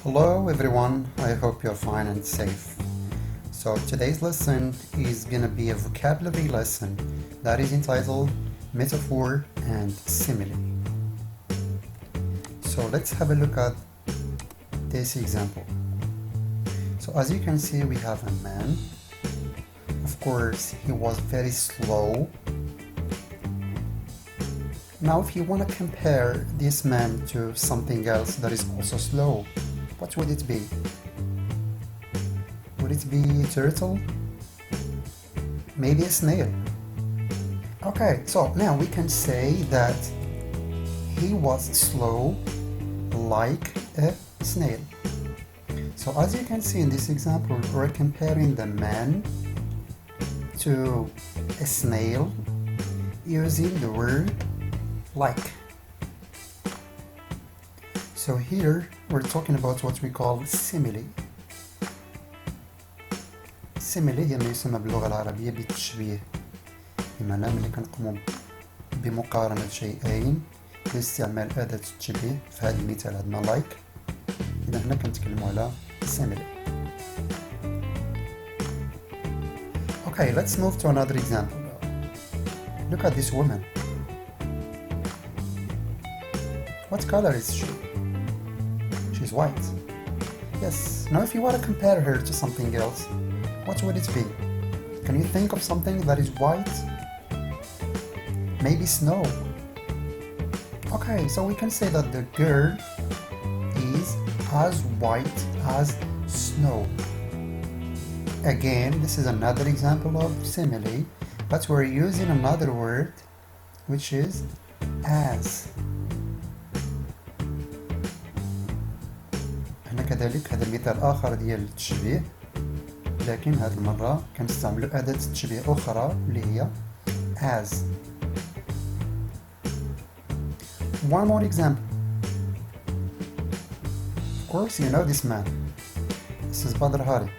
Hello everyone, I hope you're fine and safe. So today's lesson is gonna be a vocabulary lesson that is entitled Metaphor and Simile. So let's have a look at this example. So as you can see, we have a man. Of course, he was very slow. Now if you want to compare this man to something else that is also slow, what would it be? Would it be a turtle? Maybe a snail? Okay, so now we can say that he was slow like a snail. So as you can see in this example, we're comparing the man to a snail using the word like. So here we're talking about what we call simile. simile هي ما يسمى باللغة العربية بالتشبيه، بمعنى ملي كنقوموا بمقارنة شيئين باستعمال أداة التشبيه. في هذا المثال عندنا like، إذا هنا كنتكلموا على simile. Okay, let's move to another example. Look at this woman. What color is she? She's white. Yes. Now if you want to compare her to something else, what would it be? Can you think of something that is white? Maybe snow. Okay, so we can say that the girl is as white as snow. Again, this is another example of simile, but we're using another word, which is as. هنا كذلك هذا مثال آخر ديال التشبيه، لكن هذه المرة كنستعملوا أداة تشبيه أخرى اللي هي as. One more example. Of course, you know this man. This is Badr Hari.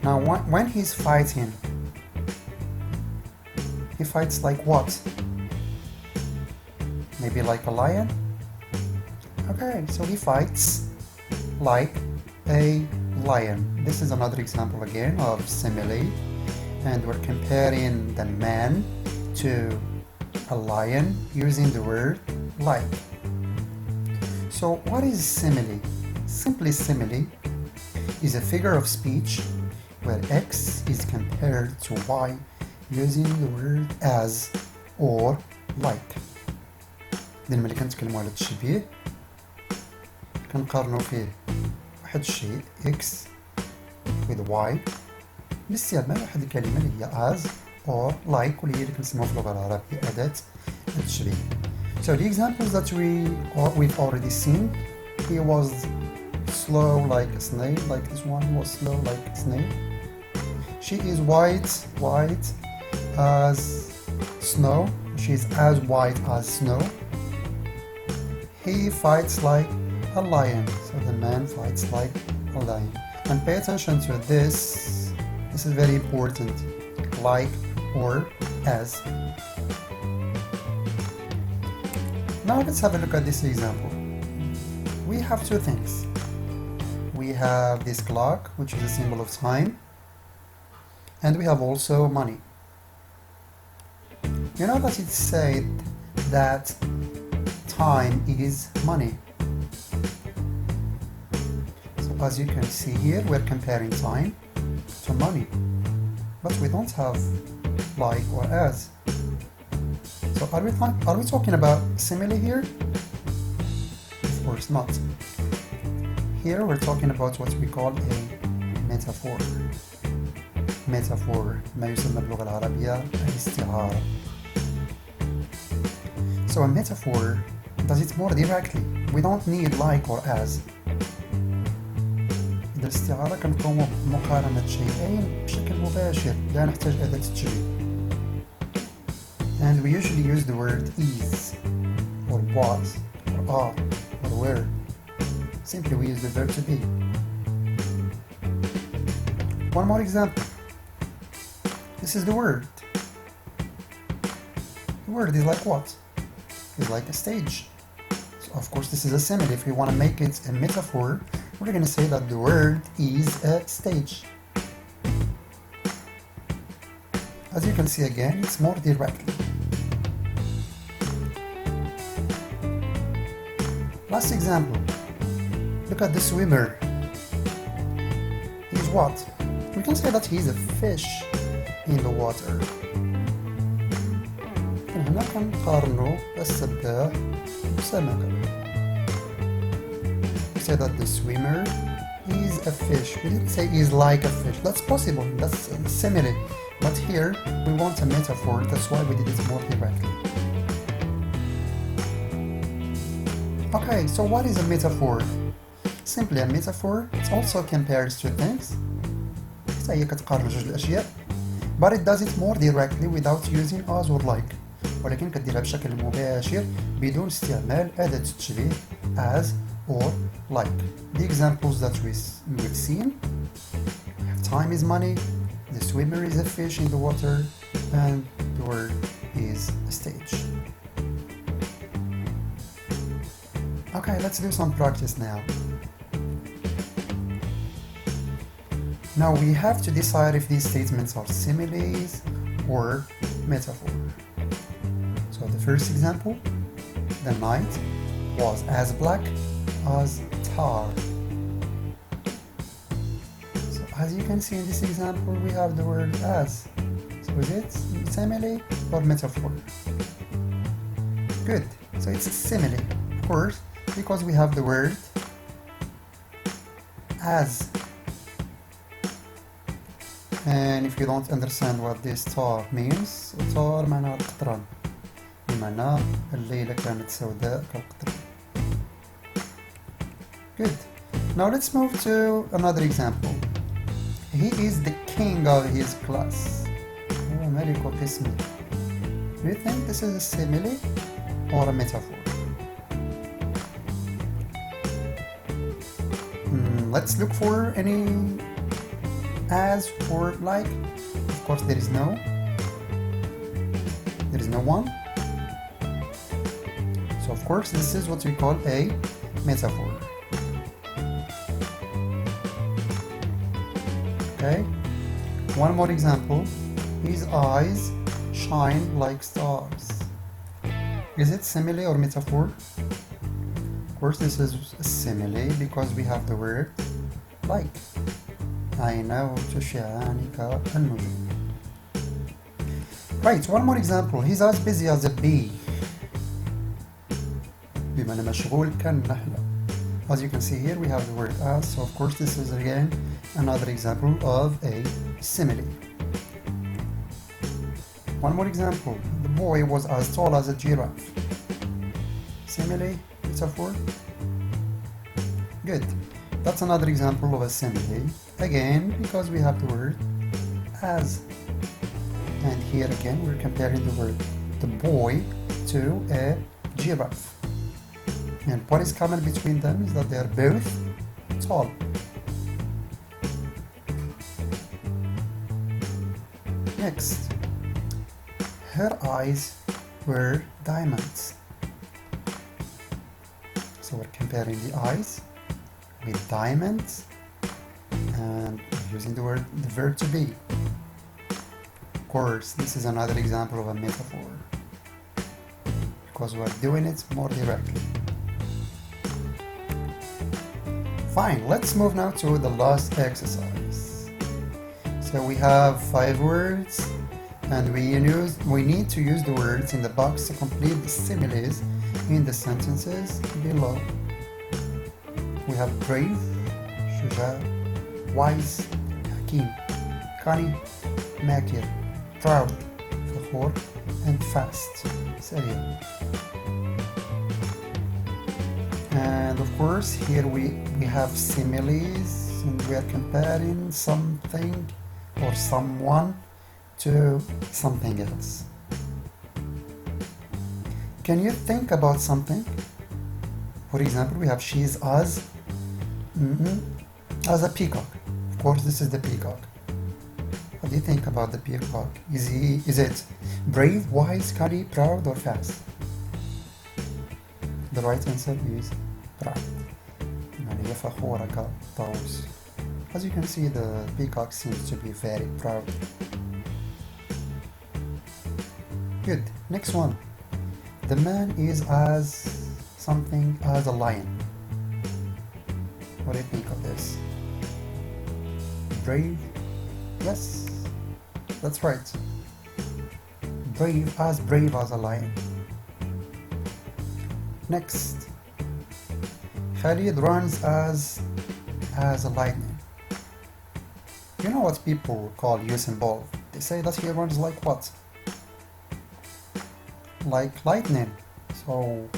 Now, when he's fighting, he fights like what? Maybe like a lion? Okay, so he fights like a lion. This is another example again of simile, and we're comparing the man to a lion using the word like. So what is simile? Simply, simile is a figure of speech where X is compared to Y using the word as or like. إذن ملي كنتكلموا على التشبيه كنقارنوا فيه واحد الشيء X with Y باستعمال واحد الكلمة اللي هي as or like، واللي هي اللي كنسموها في اللغة العربية أداة التشبيه. So the examples that we've already seen, he was slow like a snail, like this one was slow like a snail. She is white as snow. She's as white as snow. He fights like a lion. So the man fights like a lion. And pay attention to this. This is very important. Like or as. Now let's have a look at this example. We have two things. We have this clock, which is a symbol of time, and we have also money. You know that it's said that time is money. So as you can see here, we're comparing time to money, but we don't have like or as. So are we talking about simile here? Of course not. Here we're talking about what we call a metaphor. Metaphor ما يسمى باللغة العربية الاستعارة. So a metaphor does it more directly. We don't need like or as. إذا الاستعارة كنقوم بمقارنة شيئين بشكل مباشر لا نحتاج أداة التشبيه. And we usually use the word is or was or are or were. Simply we use the verb to be. One more example. This is the word. The word is like what? It's like a stage. So Of course, this is a simile. If we want to make it a metaphor, we're going to say that the world is a stage. As you can see again, it's more directly. Last example. Look at the swimmer. He's what? We can say that he's a fish in the water. هنا كنقارنو السباح بسمكة. We say that the swimmer is a fish. We didn't say he's like a fish. That's possible. That's simile. But here we want a metaphor. That's why we did it more directly. Okay, so what is a metaphor? Simply a metaphor, it also compares two things. هي كتقارن جوج الأشياء. But it does it more directly without using as or like. ولكن كديرها بشكل مباشر بدون استعمال أداة التشبيه as or like. The examples that we've seen: time is money, the swimmer is a fish in the water, and the word is a stage. Okay, let's do some practice now. Now we have to decide if these statements are similes or metaphor. So the first example, the night was as black as tar. So as you can see in this example, we have the word as. So is it simile or metaphor? Good. So it's simile, of course, because we have the word as. And if you don't understand what this tar means, tar معناها القطران، بمعنى الليلة كانت سوداء كالقطران. Good. Now let's move to another example. He is the king of his class. هو ملك قسمه. Do you think this is a simile or a metaphor? Let's look for any as or like. Of course there is no one. So of course this is what we call a metaphor. Okay, one more example. His eyes shine like stars. Is it simile or metaphor? Of course this is a simile because we have the word like. عيناه تشعان كالنجوم. Right, one more example. He's as busy as a bee. بمعنى مشغول كالنحلة. As you can see here, we have the word as, so of course this is again another example of a simile. One more example. The boy was as tall as a giraffe. Simile, metaphor? Good. That's another example of a simile. Again, because we have the word as. And here again, we're comparing the word the boy to a giraffe. And what is common between them is that they are both tall. Next, her eyes were diamonds. So we're comparing the eyes with diamonds and using the verb to be. Of course, this is another example of a metaphor because we're doing it more directly. Fine, let's move now to the last exercise. So we have 5 words and we need to use the words in the box to complete the similes in the sentences below. We have brave, شجاع, wise, حكيم, cunning, ماكر, proud, فخور, and fast, سريع. And of course here we have similes and we are comparing something or someone to something else. Can you think about something? For example, we have she is as a peacock. Of course this is the peacock. What do you think about the peacock? Is it brave, wise, cunning, proud, or fast? The right answer is proud. يعني هي فخورة كالطاووس. As you can see, the peacock seems to be very proud. Good. Next one. The man is as something as a lion. What do you think of this? Brave? Yes, that's right. Brave as a lion. Next. Khalid runs as a lightning. You know what people call Usain Bolt? They say that he runs like what? Like lightning. So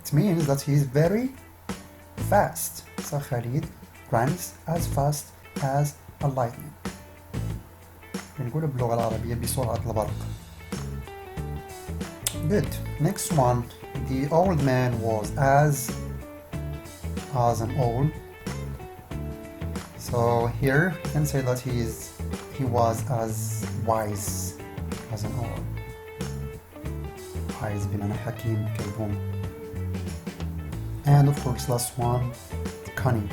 it means that he is very fast. So Khalid runs as fast as a lightning. بنقول باللغة العربية بسرعة البرق. Good. Next one. The old man was as an old. So here you can say that he was as wise as an old. Wise بمعنى حكيم كالبوم. And of course last one, cunning.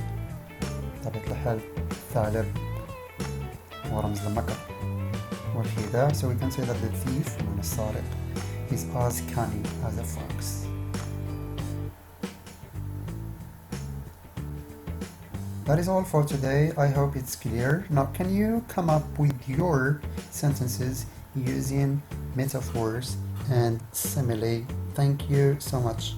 طبيعة الحال ثعلب ورمز المكر والخداع. So we can say that the thief من السارق is as cunning as a fox. That is all for today. I hope it's clear. Now can you come up with your sentences using metaphors and simile? Thank you so much.